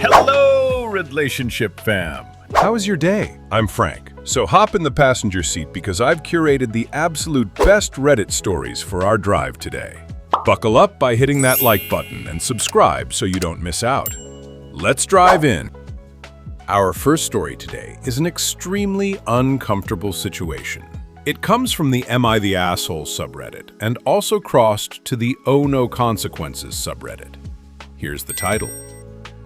Hello, Redlationship fam! How was your day? I'm Frank, so hop in the passenger seat because I've curated the absolute best Reddit stories for our drive today. Buckle up by hitting that like button and subscribe so you don't miss out. Let's drive in. Our first story today is an extremely uncomfortable situation. It comes from the Am I the Asshole subreddit and also crossed to the OhNoConsequences subreddit. Here's the title.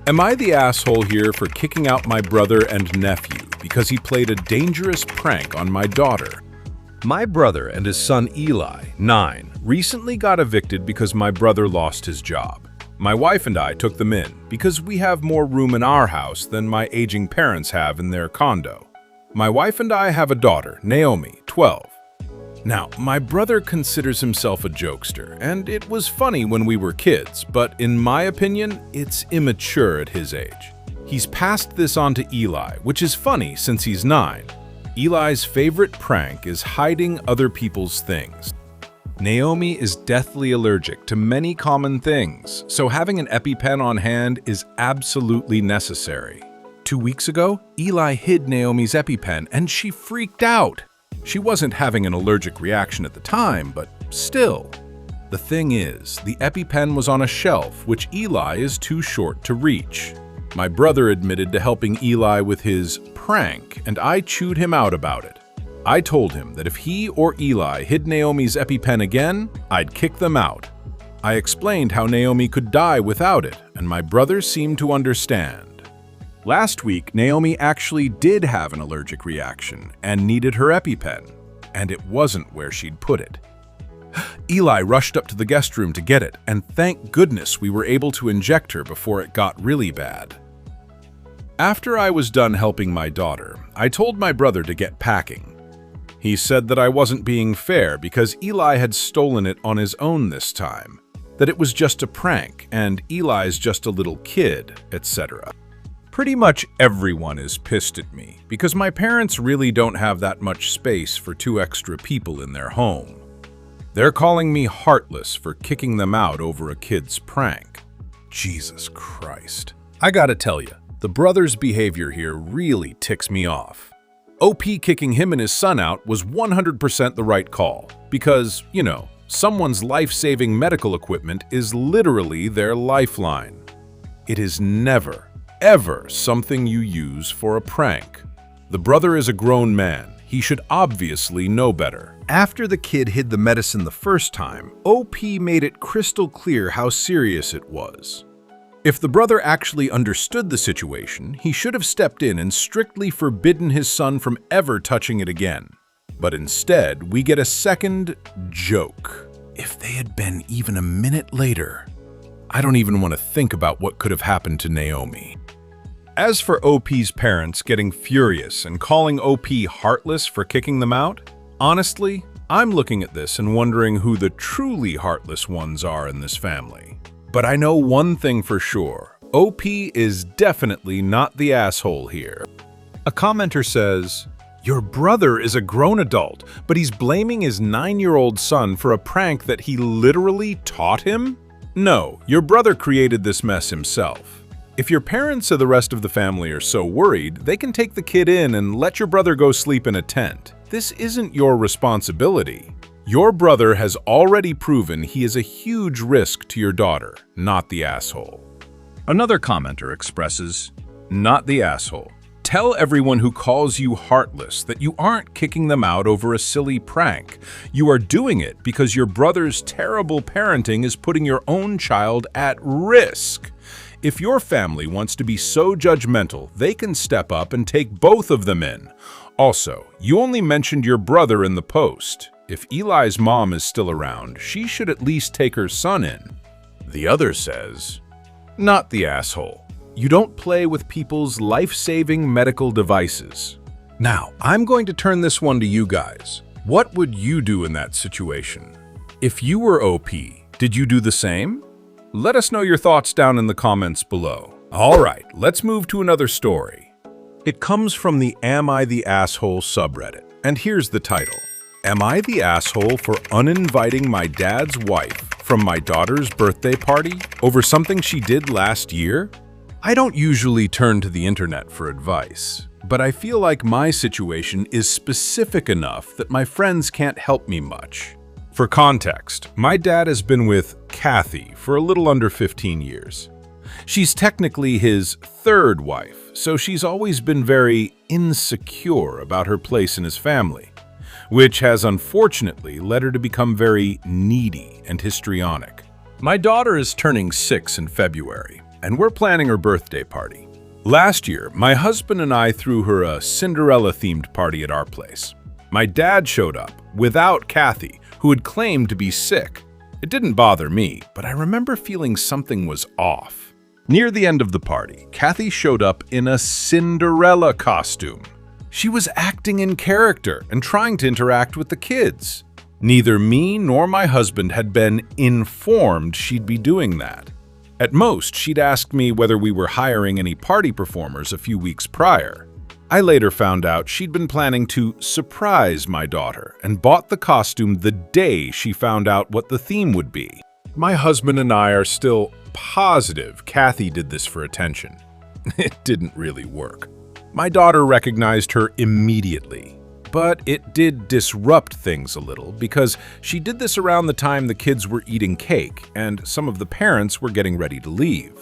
Am I the asshole here for kicking out my brother and nephew because he played a dangerous prank on my daughter? My brother and his son Eli, 9, recently got evicted because my brother lost his job. My wife and I took them in because we have more room in our house than my aging parents have in their condo. My wife and I have a daughter, Naomi, 12. Now, my brother considers himself a jokester, and it was funny when we were kids, but in my opinion, it's immature at his age. He's passed this on to Eli, which is funny since he's 9. Eli's favorite prank is hiding other people's things. Naomi is deathly allergic to many common things, so having an EpiPen on hand is absolutely necessary. 2 weeks ago, Eli hid Naomi's EpiPen and she freaked out. She wasn't having an allergic reaction at the time, but still. The thing is, the EpiPen was on a shelf, which Eli is too short to reach. My brother admitted to helping Eli with his prank, and I chewed him out about it. I told him that if he or Eli hid Naomi's EpiPen again, I'd kick them out. I explained how Naomi could die without it, and my brother seemed to understand. Last week, Naomi actually did have an allergic reaction and needed her EpiPen, and it wasn't where she'd put it. Eli rushed up to the guest room to get it, and thank goodness we were able to inject her before it got really bad. After I was done helping my daughter, I told my brother to get packing. He said that I wasn't being fair because Eli had stolen it on his own this time, that it was just a prank and Eli's just a little kid, etc. Pretty much everyone is pissed at me because my parents really don't have that much space for 2 extra people in their home. They're calling me heartless for kicking them out over a kid's prank. Jesus Christ. I gotta tell you, the brother's behavior here really ticks me off. OP kicking him and his son out was 100% the right call because, you know, someone's life-saving medical equipment is literally their lifeline. It is never, ever something you use for a prank. The brother is a grown man. He should obviously know better. After the kid hid the medicine the first time, OP made it crystal clear how serious it was. If the brother actually understood the situation, he should have stepped in and strictly forbidden his son from ever touching it again. But instead, we get a second joke. If they had been even a minute later, I don't even want to think about what could have happened to Naomi. As for OP's parents getting furious and calling OP heartless for kicking them out, honestly, I'm looking at this and wondering who the truly heartless ones are in this family. But I know one thing for sure, OP is definitely not the asshole here. A commenter says, "Your brother is a grown adult, but he's blaming his 9-year-old son for a prank that he literally taught him? No, your brother created this mess himself. If your parents or the rest of the family are so worried, they can take the kid in and let your brother go sleep in a tent. This isn't your responsibility. Your brother has already proven he is a huge risk to your daughter, not the asshole." Another commenter expresses, "Not the asshole. Tell everyone who calls you heartless that you aren't kicking them out over a silly prank. You are doing it because your brother's terrible parenting is putting your own child at risk. If your family wants to be so judgmental, they can step up and take both of them in. Also, you only mentioned your brother in the post. If Eli's mom is still around, she should at least take her son in." The other says, "Not the asshole. You don't play with people's life-saving medical devices." Now, I'm going to turn this one to you guys. What would you do in that situation? If you were OP, did you do the same? Let us know your thoughts down in the comments below. All right, let's move to another story. It comes from the Am I the Asshole subreddit, and here's the title. Am I the asshole for uninviting my dad's wife from my daughter's birthday party over something she did last year? I don't usually turn to the internet for advice, but I feel like my situation is specific enough that my friends can't help me much. For context, my dad has been with Kathy for a little under 15 years. She's technically his third wife, so she's always been very insecure about her place in his family, which has unfortunately led her to become very needy and histrionic. My daughter is turning 6 in February, and we're planning her birthday party. Last year, my husband and I threw her a Cinderella-themed party at our place. My dad showed up without Kathy, who had claimed to be sick. It didn't bother me, but I remember feeling something was off. Near the end of the party, Kathy showed up in a Cinderella costume. She was acting in character and trying to interact with the kids. Neither me nor my husband had been informed she'd be doing that. At most, she'd asked me whether we were hiring any party performers a few weeks prior. I later found out she'd been planning to surprise my daughter and bought the costume the day she found out what the theme would be. My husband and I are still positive Kathy did this for attention. It didn't really work. My daughter recognized her immediately, but it did disrupt things a little because she did this around the time the kids were eating cake and some of the parents were getting ready to leave.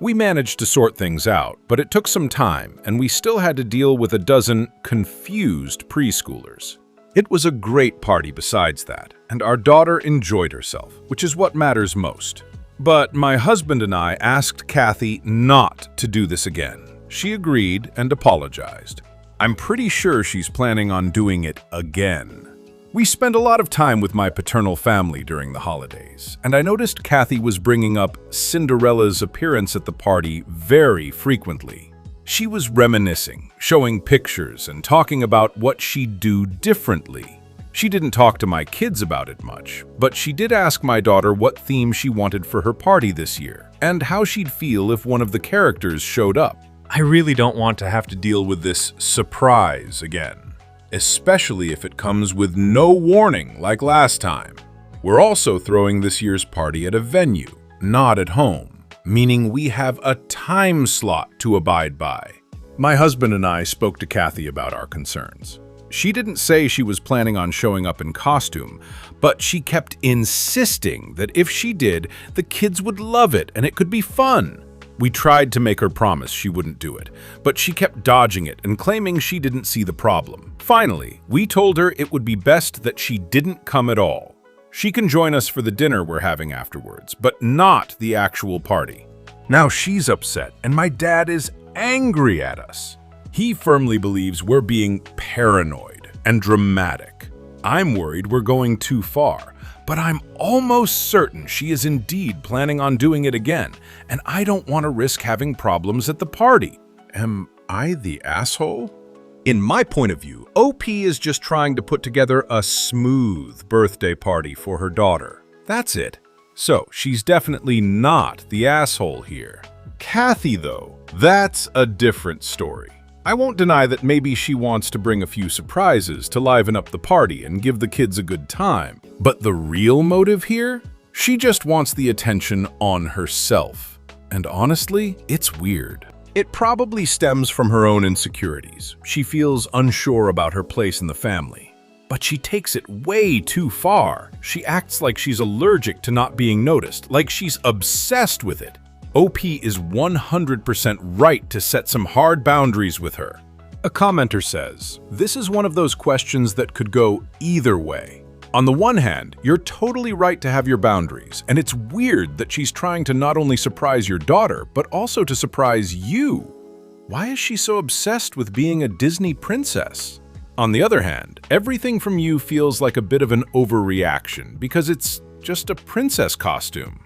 We managed to sort things out, but it took some time and we still had to deal with a dozen confused preschoolers. It was a great party besides that, and our daughter enjoyed herself, which is what matters most. But my husband and I asked Kathy not to do this again. She agreed and apologized. I'm pretty sure she's planning on doing it again. We spent a lot of time with my paternal family during the holidays, and I noticed Kathy was bringing up Cinderella's appearance at the party very frequently. She was reminiscing, showing pictures, and talking about what she'd do differently. She didn't talk to my kids about it much, but she did ask my daughter what theme she wanted for her party this year, and how she'd feel if one of the characters showed up. I really don't want to have to deal with this surprise again, especially if it comes with no warning like last time. We're also throwing this year's party at a venue, not at home, meaning we have a time slot to abide by. My husband and I spoke to Kathy about our concerns. She didn't say she was planning on showing up in costume, but she kept insisting that if she did, the kids would love it and it could be fun. We tried to make her promise she wouldn't do it, but she kept dodging it and claiming she didn't see the problem. Finally, we told her it would be best that she didn't come at all. She can join us for the dinner we're having afterwards, but not the actual party. Now she's upset, and my dad is angry at us. He firmly believes we're being paranoid and dramatic. I'm worried we're going too far, but I'm almost certain she is indeed planning on doing it again, and I don't want to risk having problems at the party. Am I the asshole? In my point of view, OP is just trying to put together a smooth birthday party for her daughter. That's it. So she's definitely not the asshole here. Kathy, though, that's a different story. I won't deny that maybe she wants to bring a few surprises to liven up the party and give the kids a good time. But the real motive here? She just wants the attention on herself. And honestly, it's weird. It probably stems from her own insecurities. She feels unsure about her place in the family. But she takes it way too far. She acts like she's allergic to not being noticed, like she's obsessed with it. OP is 100% right to set some hard boundaries with her. A commenter says, "This is one of those questions that could go either way. On the one hand, you're totally right to have your boundaries, and it's weird that she's trying to not only surprise your daughter, but also to surprise you. Why is she so obsessed with being a Disney princess? On the other hand, everything from you feels like a bit of an overreaction because it's just a princess costume.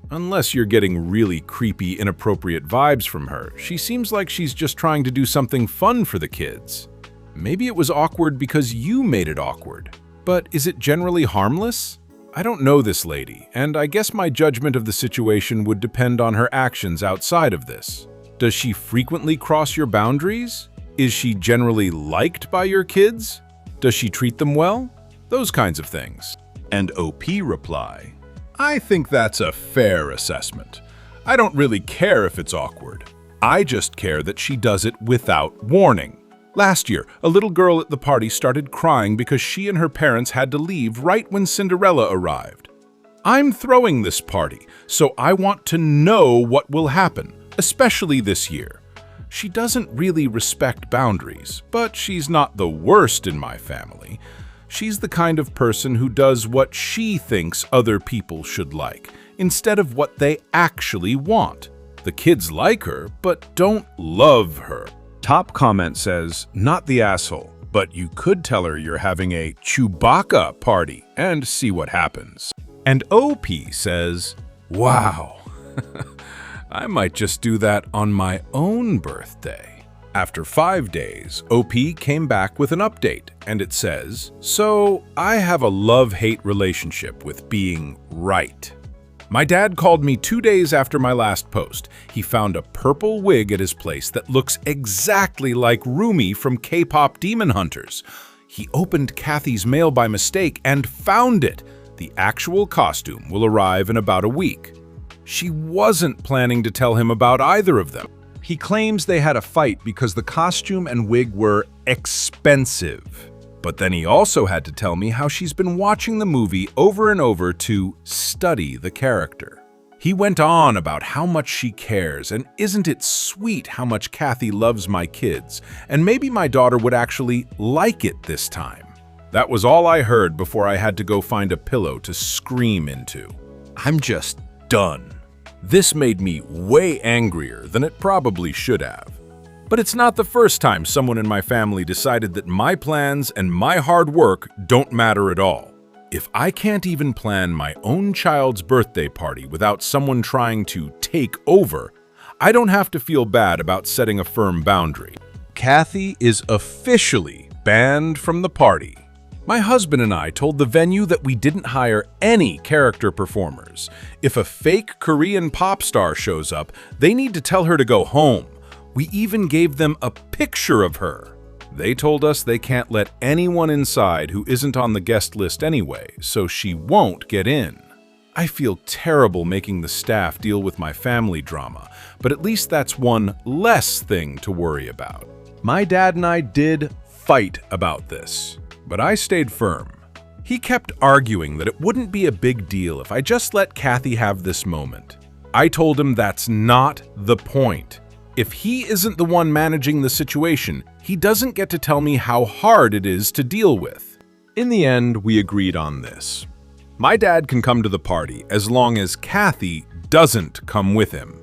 Unless you're getting really creepy, inappropriate vibes from her, she seems like she's just trying to do something fun for the kids. Maybe it was awkward because you made it awkward. But is it generally harmless? I don't know this lady, and I guess my judgment of the situation would depend on her actions outside of this. Does she frequently cross your boundaries? Is she generally liked by your kids? Does she treat them well? Those kinds of things." And OP reply, "I think that's a fair assessment. I don't really care if it's awkward. I just care that she does it without warning. Last year, a little girl at the party started crying because she and her parents had to leave right when Cinderella arrived. I'm throwing this party, so I want to know what will happen, especially this year. She doesn't really respect boundaries, but she's not the worst in my family. She's the kind of person who does what she thinks other people should like, instead of what they actually want. The kids like her, but don't love her. Top comment says, not the asshole, but you could tell her you're having a Chewbacca party and see what happens. And OP says, wow, I might just do that on my own birthday. After 5 days, OP came back with an update, and it says, so I have a love-hate relationship with being right. My dad called me 2 days after my last post. He found a purple wig at his place that looks exactly like Rumi from K-pop Demon Hunters. He opened Kathy's mail by mistake and found it. The actual costume will arrive in about a week. She wasn't planning to tell him about either of them. He claims they had a fight because the costume and wig were expensive. But then he also had to tell me how she's been watching the movie over and over to study the character. He went on about how much she cares, and isn't it sweet how much Kathy loves my kids, and maybe my daughter would actually like it this time. That was all I heard before I had to go find a pillow to scream into. I'm just done. This made me way angrier than it probably should have. But it's not the first time someone in my family decided that my plans and my hard work don't matter at all. If I can't even plan my own child's birthday party without someone trying to take over, I don't have to feel bad about setting a firm boundary. Kathy is officially banned from the party. My husband and I told the venue that we didn't hire any character performers. If a fake Korean pop star shows up, they need to tell her to go home. We even gave them a picture of her. They told us they can't let anyone inside who isn't on the guest list anyway, so she won't get in. I feel terrible making the staff deal with my family drama, but at least that's one less thing to worry about. My dad and I did fight about this, but I stayed firm. He kept arguing that it wouldn't be a big deal if I just let Kathy have this moment. I told him that's not the point. If he isn't the one managing the situation, he doesn't get to tell me how hard it is to deal with. In the end, we agreed on this. My dad can come to the party as long as Kathy doesn't come with him.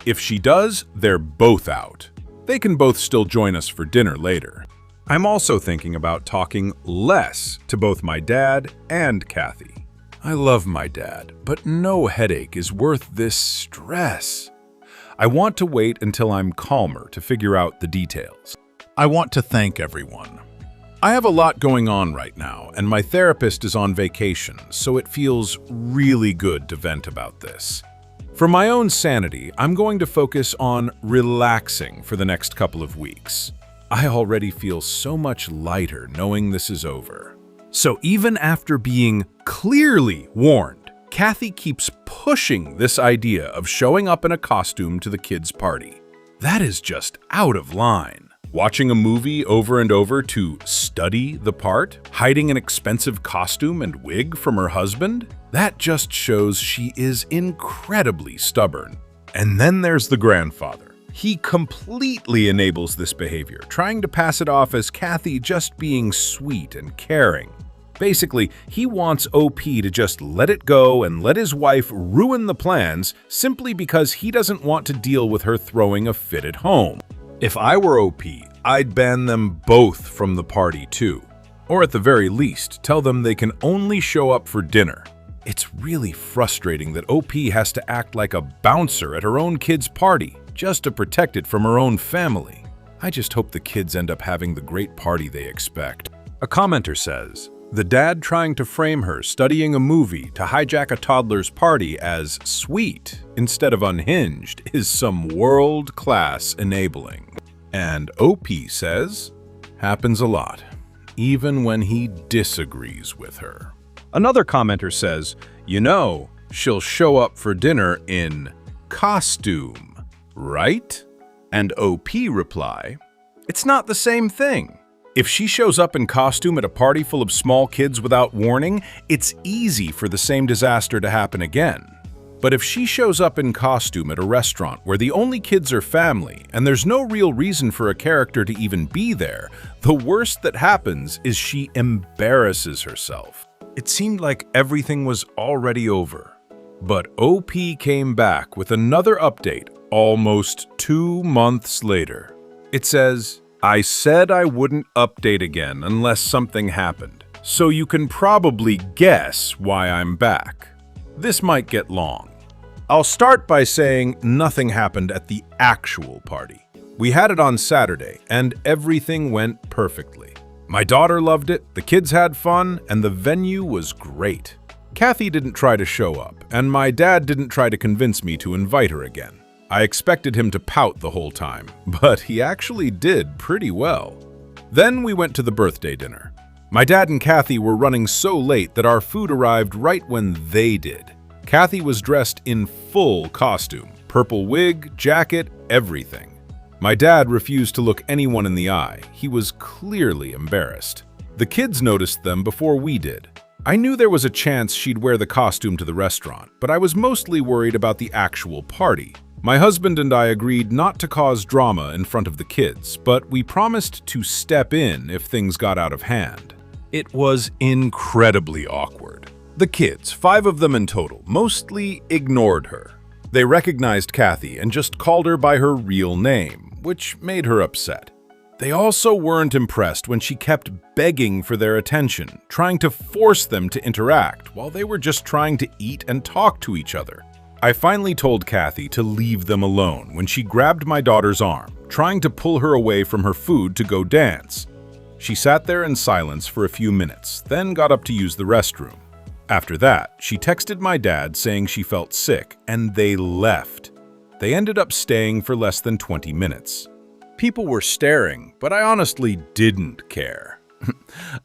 If she does, they're both out. They can both still join us for dinner later. I'm also thinking about talking less to both my dad and Kathy. I love my dad, but no headache is worth this stress. I want to wait until I'm calmer to figure out the details. I want to thank everyone. I have a lot going on right now, and my therapist is on vacation, so it feels really good to vent about this. For my own sanity, I'm going to focus on relaxing for the next couple of weeks. I already feel so much lighter knowing this is over. So even after being clearly warned, Kathy keeps pushing this idea of showing up in a costume to the kids' party. That is just out of line. Watching a movie over and over to study the part, hiding an expensive costume and wig from her husband, that just shows she is incredibly stubborn. And then there's the grandfather. He completely enables this behavior, trying to pass it off as Kathy just being sweet and caring. Basically, he wants OP to just let it go and let his wife ruin the plans simply because he doesn't want to deal with her throwing a fit at home. If I were OP, I'd ban them both from the party too. Or at the very least, tell them they can only show up for dinner. It's really frustrating that OP has to act like a bouncer at her own kid's party just to protect it from her own family. I just hope the kids end up having the great party they expect. A commenter says, the dad trying to frame her studying a movie to hijack a toddler's party as sweet instead of unhinged is some world-class enabling. And OP says, happens a lot, even when he disagrees with her. Another commenter says, you know, she'll show up for dinner in costume, right? And OP reply, "It's not the same thing. If she shows up in costume at a party full of small kids without warning, it's easy for the same disaster to happen again. But if she shows up in costume at a restaurant where the only kids are family and there's no real reason for a character to even be there, the worst that happens is she embarrasses herself." It seemed like everything was already over. But OP came back with another update almost 2 months later. It says, "I said I wouldn't update again unless something happened, so you can probably guess why I'm back. This might get long. I'll start by saying nothing happened at the actual party. We had it on Saturday, and everything went perfectly. My daughter loved it, the kids had fun, and the venue was great. Kathy didn't try to show up, and my dad didn't try to convince me to invite her again. I expected him to pout the whole time, but he actually did pretty well. Then we went to the birthday dinner. My dad and Kathy were running so late that our food arrived right when they did. Kathy was dressed in full costume, purple wig, jacket, everything. My dad refused to look anyone in the eye. He was clearly embarrassed. The kids noticed them before we did. I knew there was a chance she'd wear the costume to the restaurant, but I was mostly worried about the actual party. My husband and I agreed not to cause drama in front of the kids, but we promised to step in if things got out of hand. It was incredibly awkward. The kids, 5 of them in total, mostly ignored her. They recognized Kathy and just called her by her real name, which made her upset. They also weren't impressed when she kept begging for their attention, trying to force them to interact while they were just trying to eat and talk to each other. I finally told Kathy to leave them alone when she grabbed my daughter's arm, trying to pull her away from her food to go dance. She sat there in silence for a few minutes, then got up to use the restroom. After that, she texted my dad saying she felt sick, and they left. They ended up staying for less than 20 minutes. People were staring, but I honestly didn't care.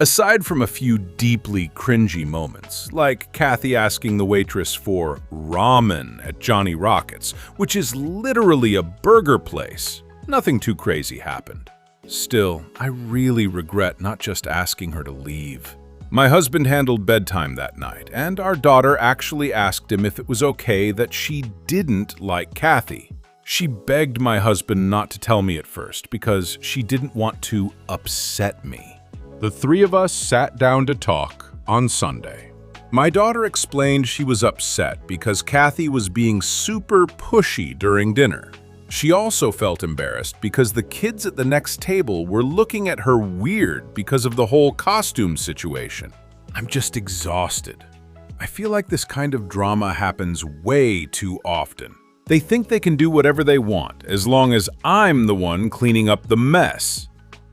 Aside from a few deeply cringy moments, like Kathy asking the waitress for ramen at Johnny Rockets, which is literally a burger place, nothing too crazy happened. Still, I really regret not just asking her to leave. My husband handled bedtime that night, and our daughter actually asked him if it was okay that she didn't like Kathy. She begged my husband not to tell me at first because she didn't want to upset me. The 3 of us sat down to talk on Sunday. My daughter explained she was upset because Kathy was being super pushy during dinner. She also felt embarrassed because the kids at the next table were looking at her weird because of the whole costume situation. I'm just exhausted. I feel like this kind of drama happens way too often. They think they can do whatever they want as long as I'm the one cleaning up the mess.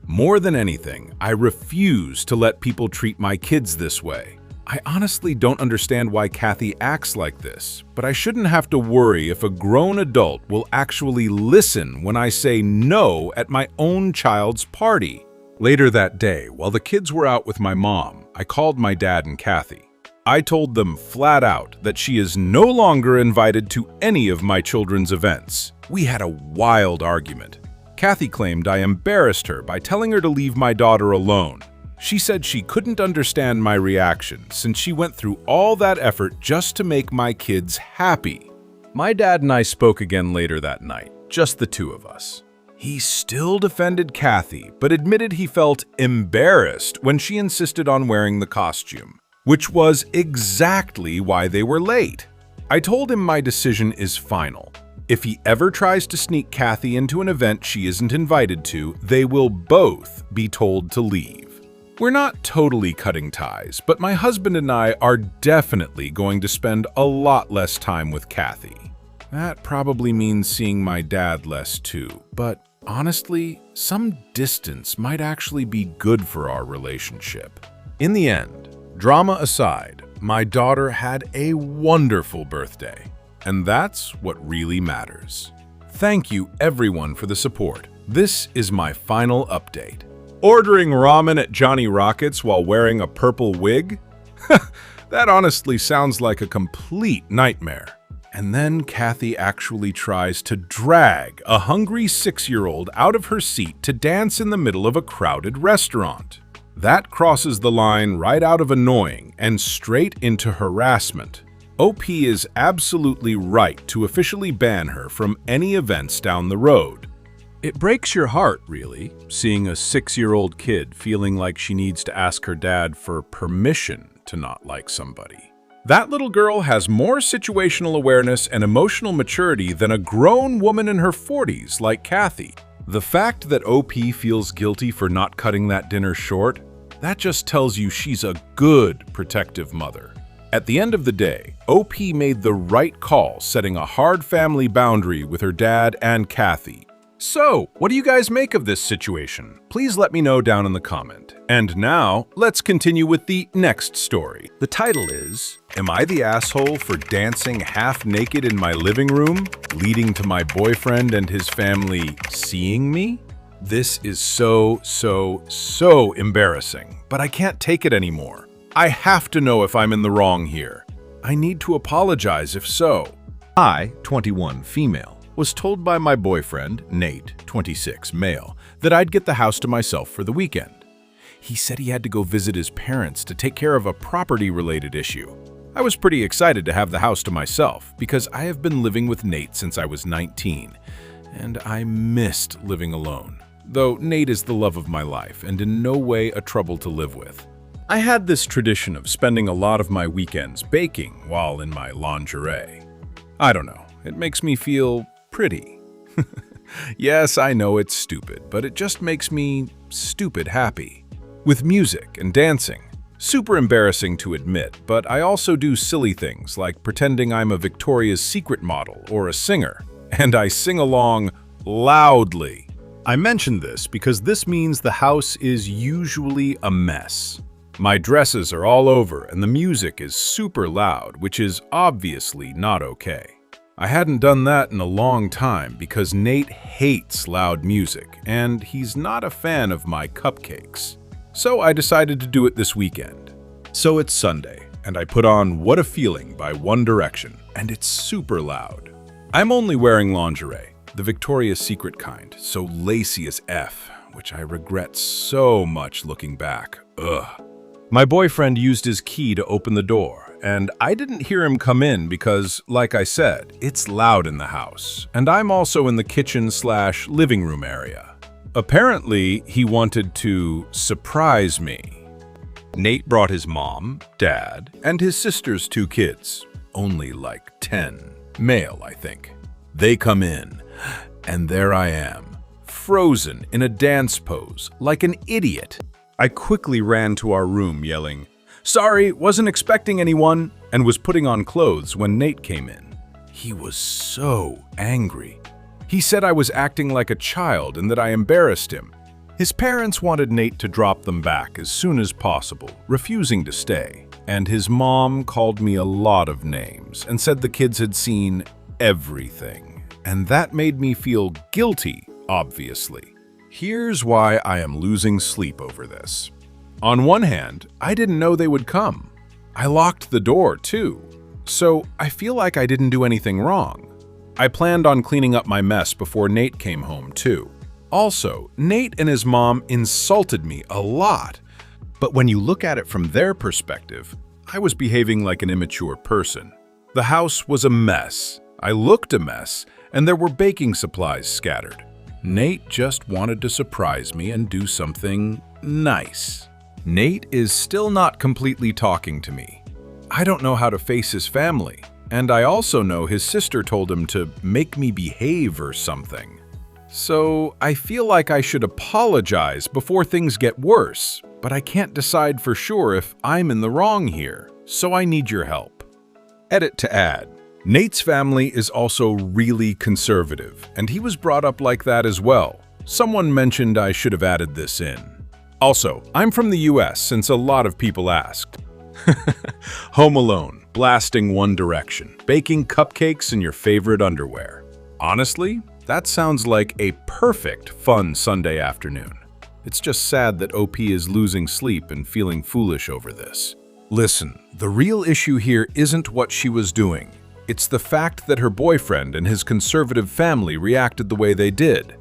More than anything, I refuse to let people treat my kids this way. I honestly don't understand why Kathy acts like this, but I shouldn't have to worry if a grown adult will actually listen when I say no at my own child's party. Later that day, while the kids were out with my mom, I called my dad and Kathy. I told them flat out that she is no longer invited to any of my children's events. We had a wild argument. Kathy claimed I embarrassed her by telling her to leave my daughter alone. She said she couldn't understand my reaction since she went through all that effort just to make my kids happy. My dad and I spoke again later that night, just the 2 of us. He still defended Kathy, but admitted he felt embarrassed when she insisted on wearing the costume, which was exactly why they were late. I told him my decision is final. If he ever tries to sneak Kathy into an event she isn't invited to, they will both be told to leave. We're not totally cutting ties, but my husband and I are definitely going to spend a lot less time with Kathy. That probably means seeing my dad less too, but honestly, some distance might actually be good for our relationship. In the end, drama aside, my daughter had a wonderful birthday. And that's what really matters. Thank you everyone for the support. This is my final update. Ordering ramen at Johnny Rockets while wearing a purple wig? That honestly sounds like a complete nightmare. And then Kathy actually tries to drag a hungry 6-year-old out of her seat to dance in the middle of a crowded restaurant. That crosses the line right out of annoying and straight into harassment. OP is absolutely right to officially ban her from any events down the road. It breaks your heart, really, seeing a 6-year-old kid feeling like she needs to ask her dad for permission to not like somebody. That little girl has more situational awareness and emotional maturity than a grown woman in her 40s like Kathy. The fact that OP feels guilty for not cutting that dinner short, that just tells you she's a good protective mother. At the end of the day, OP made the right call setting a hard family boundary with her dad and Kathy. So, what do you guys make of this situation? Please let me know down in the comment. And now, let's continue with the next story. The title is, Am I the Asshole for Dancing Half Naked in My Living Room, leading to my boyfriend and his family seeing me? This is so embarrassing, but I can't take it anymore. I have to know if I'm in the wrong here. I need to apologize if so. I, 21 female, was told by my boyfriend, Nate, 26 male, that I'd get the house to myself for the weekend. He said he had to go visit his parents to take care of a property-related issue. I was pretty excited to have the house to myself because I have been living with Nate since I was 19, and I missed living alone, though Nate is the love of my life and in no way a trouble to live with. I had this tradition of spending a lot of my weekends baking while in my lingerie. I don't know, it makes me feel pretty. Yes, I know it's stupid, but it just makes me stupid happy. With music and dancing. Super embarrassing to admit, but I also do silly things like pretending I'm a Victoria's Secret model or a singer, and I sing along loudly. I mention this because this means the house is usually a mess. My dresses are all over and the music is super loud, which is obviously not okay. I hadn't done that in a long time because Nate hates loud music and he's not a fan of my cupcakes. So I decided to do it this weekend. So it's Sunday and I put on What a Feeling by One Direction and it's super loud. I'm only wearing lingerie, the Victoria's Secret kind, so lacy as F, which I regret so much looking back. Ugh. My boyfriend used his key to open the door. And I didn't hear him come in because, like I said, it's loud in the house, and I'm also in the kitchen/living room area. Apparently, he wanted to surprise me. Nate brought his mom, dad, and his sister's 2 kids, only like 10, male, I think. They come in, and there I am, frozen in a dance pose, like an idiot. I quickly ran to our room yelling, "Sorry, wasn't expecting anyone," and was putting on clothes when Nate came in. He was so angry. He said I was acting like a child and that I embarrassed him. His parents wanted Nate to drop them back as soon as possible, refusing to stay. And his mom called me a lot of names and said the kids had seen everything. And that made me feel guilty, obviously. Here's why I am losing sleep over this. On one hand, I didn't know they would come. I locked the door, too. So I feel like I didn't do anything wrong. I planned on cleaning up my mess before Nate came home, too. Also, Nate and his mom insulted me a lot. But when you look at it from their perspective, I was behaving like an immature person. The house was a mess. I looked a mess, and there were baking supplies scattered. Nate just wanted to surprise me and do something nice. Nate is still not completely talking to me. I don't know how to face his family, and I also know his sister told him to make me behave or something. So I feel like I should apologize before things get worse, but I can't decide for sure if I'm in the wrong here, so I need your help. Edit to add. Nate's family is also really conservative, and he was brought up like that as well. Someone mentioned I should have added this in. Also, I'm from the US since a lot of people asked. Home alone, blasting One Direction, baking cupcakes in your favorite underwear. Honestly, that sounds like a perfect fun Sunday afternoon. It's just sad that OP is losing sleep and feeling foolish over this. Listen, the real issue here isn't what she was doing. It's the fact that her boyfriend and his conservative family reacted the way they did.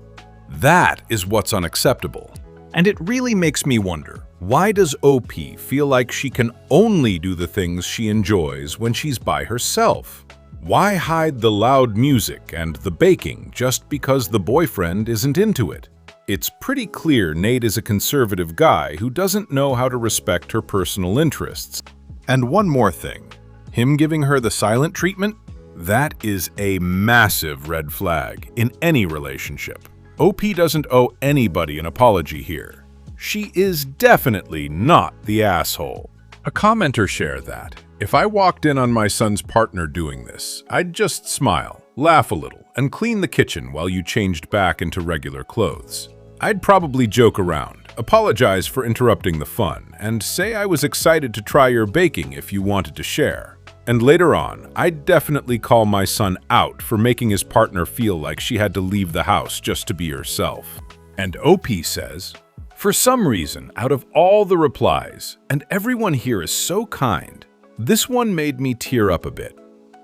That is what's unacceptable. And it really makes me wonder, why does OP feel like she can only do the things she enjoys when she's by herself? Why hide the loud music and the baking just because the boyfriend isn't into it? It's pretty clear Nate is a conservative guy who doesn't know how to respect her personal interests. And one more thing, him giving her the silent treatment? That is a massive red flag in any relationship. OP doesn't owe anybody an apology here. She is definitely not the asshole. A commenter shared that, if I walked in on my son's partner doing this, I'd just smile, laugh a little, and clean the kitchen while you changed back into regular clothes. I'd probably joke around, apologize for interrupting the fun, and say I was excited to try your baking if you wanted to share. And later on, I'd definitely call my son out for making his partner feel like she had to leave the house just to be herself. And OP says, for some reason, out of all the replies, and everyone here is so kind, this one made me tear up a bit.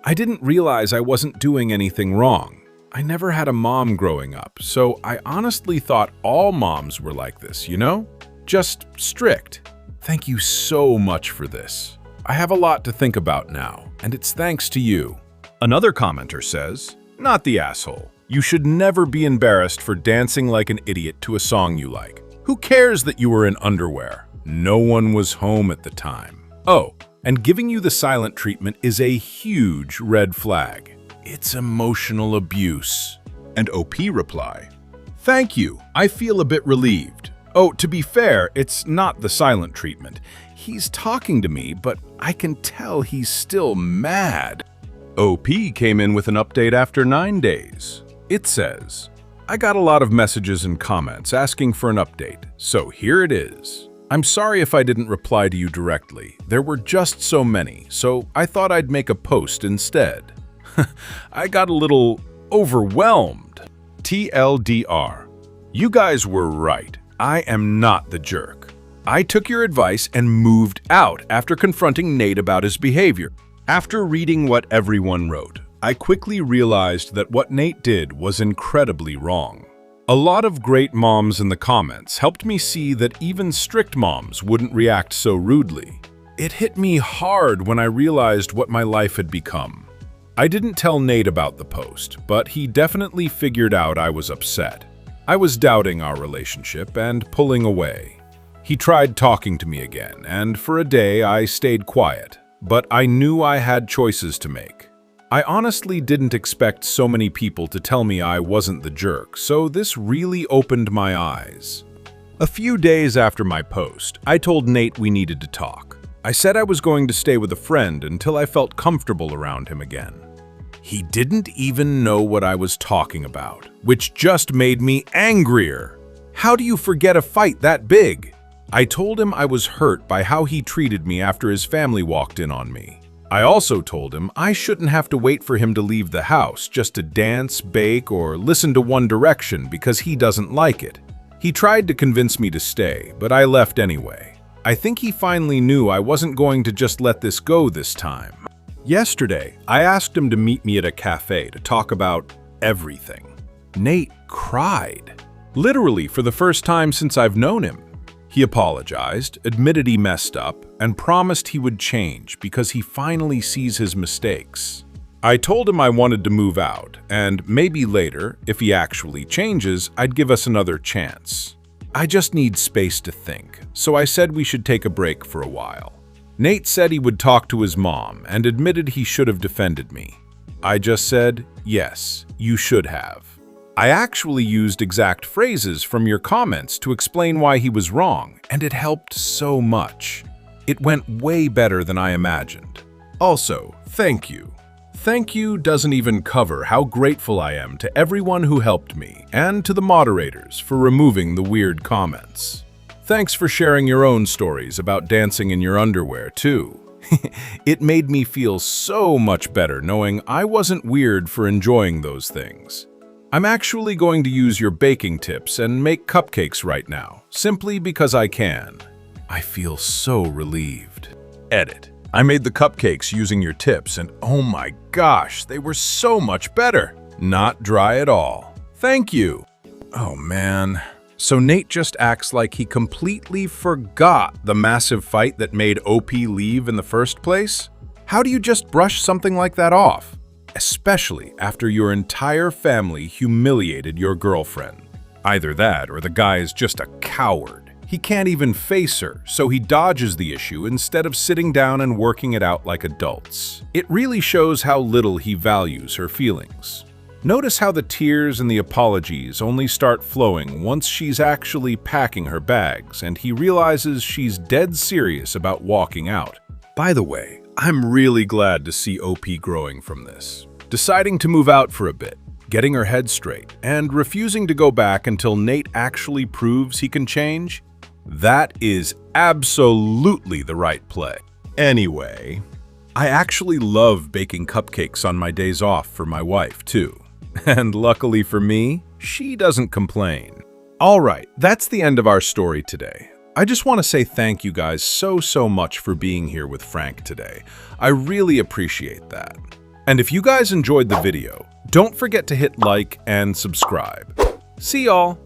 I didn't realize I wasn't doing anything wrong. I never had a mom growing up, so I honestly thought all moms were like this, you know? Just strict. Thank you so much for this. I have a lot to think about now, and it's thanks to you. Another commenter says, not the asshole. You should never be embarrassed for dancing like an idiot to a song you like. Who cares that you were in underwear? No one was home at the time. Oh, and giving you the silent treatment is a huge red flag. It's emotional abuse. And OP reply, thank you, I feel a bit relieved. Oh, to be fair, it's not the silent treatment. He's talking to me, but I can tell he's still mad. OP came in with an update after 9 days. It says, I got a lot of messages and comments asking for an update, so here it is. I'm sorry if I didn't reply to you directly. There were just so many, so I thought I'd make a post instead. I got a little overwhelmed. TLDR. You guys were right. I am not the jerk. I took your advice and moved out after confronting Nate about his behavior. After reading what everyone wrote, I quickly realized that what Nate did was incredibly wrong. A lot of great moms in the comments helped me see that even strict moms wouldn't react so rudely. It hit me hard when I realized what my life had become. I didn't tell Nate about the post, but he definitely figured out I was upset. I was doubting our relationship and pulling away. He tried talking to me again, and for a day I stayed quiet, but I knew I had choices to make. I honestly didn't expect so many people to tell me I wasn't the jerk, so this really opened my eyes. A few days after my post, I told Nate we needed to talk. I said I was going to stay with a friend until I felt comfortable around him again. He didn't even know what I was talking about, which just made me angrier. How do you forget a fight that big? I told him I was hurt by how he treated me after his family walked in on me. I also told him I shouldn't have to wait for him to leave the house just to dance, bake, or listen to One Direction because he doesn't like it. He tried to convince me to stay, but I left anyway. I think he finally knew I wasn't going to just let this go this time. Yesterday, I asked him to meet me at a cafe to talk about everything. Nate cried. Literally for the first time since I've known him. He apologized, admitted he messed up, and promised he would change because he finally sees his mistakes. I told him I wanted to move out, and maybe later, if he actually changes, I'd give us another chance. I just need space to think, so I said we should take a break for a while. Nate said he would talk to his mom and admitted he should have defended me. I just said, yes, you should have. I actually used exact phrases from your comments to explain why he was wrong, and it helped so much. It went way better than I imagined. Also, thank you. Thank you doesn't even cover how grateful I am to everyone who helped me and to the moderators for removing the weird comments. Thanks for sharing your own stories about dancing in your underwear, too. It made me feel so much better knowing I wasn't weird for enjoying those things. I'm actually going to use your baking tips and make cupcakes right now, simply because I can. I feel so relieved. Edit. I made the cupcakes using your tips, and oh my gosh, they were so much better. Not dry at all. Thank you. Oh man. So Nate just acts like he completely forgot the massive fight that made OP leave in the first place? How do you just brush something like that off? Especially after your entire family humiliated your girlfriend. Either that or the guy is just a coward. He can't even face her, so he dodges the issue instead of sitting down and working it out like adults. It really shows how little he values her feelings. Notice how the tears and the apologies only start flowing once she's actually packing her bags and he realizes she's dead serious about walking out. By the way, I'm really glad to see OP growing from this. Deciding to move out for a bit, getting her head straight, and refusing to go back until Nate actually proves he can change. That is absolutely the right play. Anyway, I actually love baking cupcakes on my days off for my wife, too. And luckily for me, she doesn't complain. All right, that's the end of our story today. I just want to say thank you guys so much for being here with Frank today. I really appreciate that. And if you guys enjoyed the video, don't forget to hit like and subscribe. See y'all!